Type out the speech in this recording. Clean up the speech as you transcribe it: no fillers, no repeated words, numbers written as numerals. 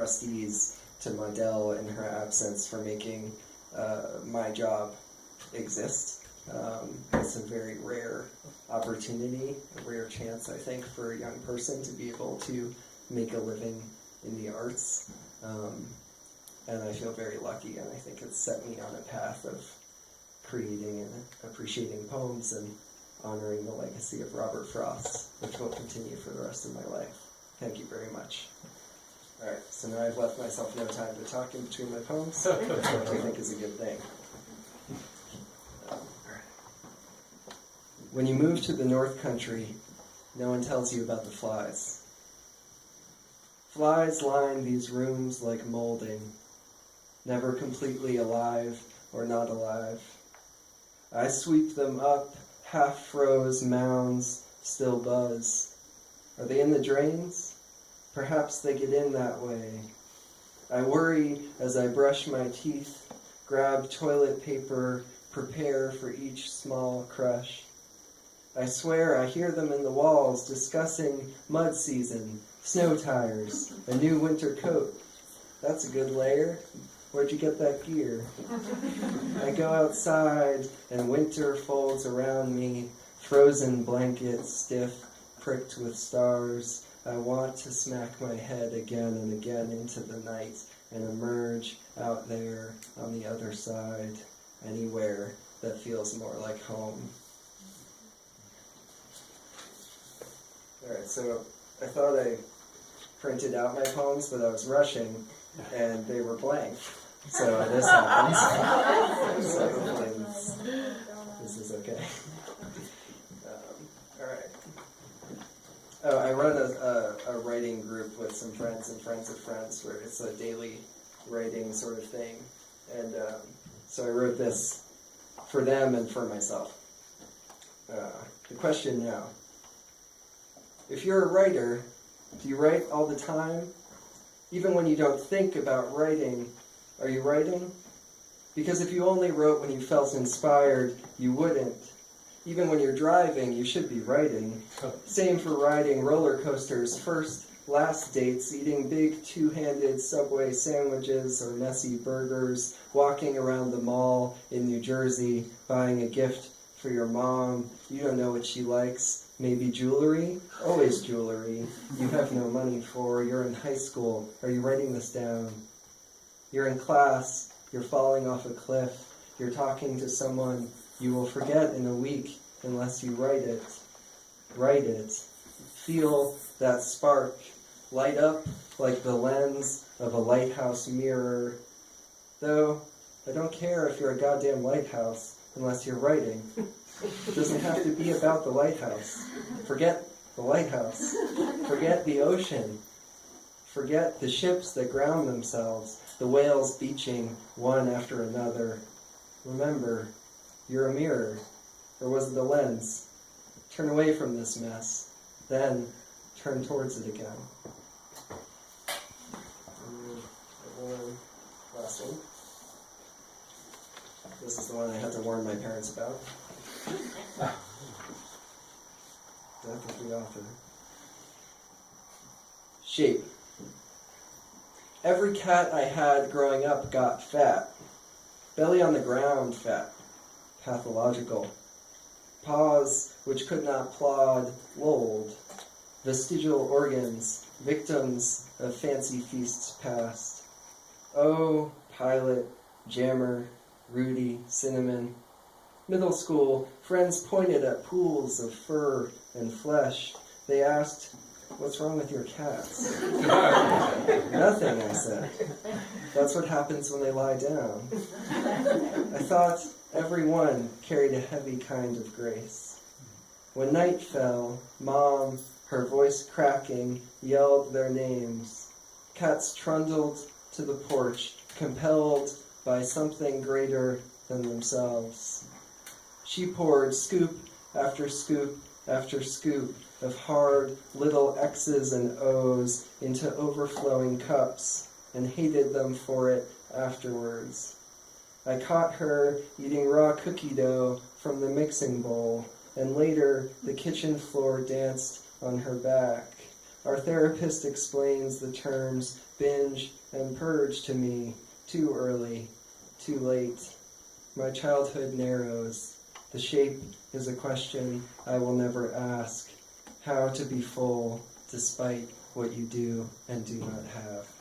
trustees to Modell in her absence for making my job exist. It's a very rare opportunity, a rare chance, I think, for a young person to be able to make a living in the arts. And I feel very lucky, and I think it's set me on a path of creating and appreciating poems and honoring the legacy of Robert Frost, which will continue for the rest of my life. Thank you very much. All right, so now I've left myself no time to talk in between my poems, which I think is a good thing. When you move to the North Country, no one tells you about the flies. Flies line these rooms like molding, never completely alive or not alive. I sweep them up, half-froze mounds still buzz. Are they in the drains? Perhaps they get in that way. I worry as I brush my teeth, grab toilet paper, prepare for each small crush. I swear I hear them in the walls discussing mud season, snow tires, a new winter coat. That's a good layer. Where'd you get that gear? I go outside and winter folds around me, frozen blankets stiff, pricked with stars. I want to smack my head again and again into the night and emerge out there on the other side, anywhere that feels more like home. Alright, so I thought I printed out my poems, but I was rushing, and they were blank. So this happens. So hopefully this is okay. Alright. Oh, I run a writing group with some friends and friends of friends where it's a daily writing sort of thing. And so I wrote this for them and for myself. The question now. If you're a writer, do you write all the time? Even when you don't think about writing, are you writing? Because if you only wrote when you felt inspired, you wouldn't. Even when you're driving, you should be writing. Same for riding roller coasters, first, last dates, eating big two-handed Subway sandwiches or messy burgers, walking around the mall in New Jersey, buying a gift for your mom. You don't know what she likes. Maybe jewelry? Always jewelry. You have no money for. You're in high school. Are you writing this down? You're in class. You're falling off a cliff. You're talking to someone you will forget in a week unless you write it. Write it. Feel that spark. Light up like the lens of a lighthouse mirror. Though, I don't care if you're a goddamn lighthouse unless you're writing. It doesn't have to be about the lighthouse. Forget the lighthouse. Forget the ocean. Forget the ships that ground themselves, the whales beaching one after another. Remember, you're a mirror. Or was it the lens? Turn away from this mess. Then, turn towards it again. Last one. This is the one I had to warn my parents about. Death of the author. Shape. Every cat I had growing up got fat. Belly on the ground fat. Pathological. Paws which could not plod lolled. Vestigial organs, victims of fancy feasts past. Oh, Pilot, Jammer, Rudy, Cinnamon. Middle school, friends pointed at pools of fur and flesh. They asked, "What's wrong with your cats?" "Nothing," I said. "That's what happens when they lie down." I thought every one carried a heavy kind of grace. When night fell, Mom, her voice cracking, yelled their names. Cats trundled to the porch, compelled by something greater than themselves. She poured scoop after scoop after scoop of hard little X's and O's into overflowing cups and hated them for it afterwards. I caught her eating raw cookie dough from the mixing bowl, and later the kitchen floor danced on her back. Our therapist explains the terms binge and purge to me. Too early, too late. My childhood narrows. The shape is a question I will never ask. How to be full despite what you do and do not have.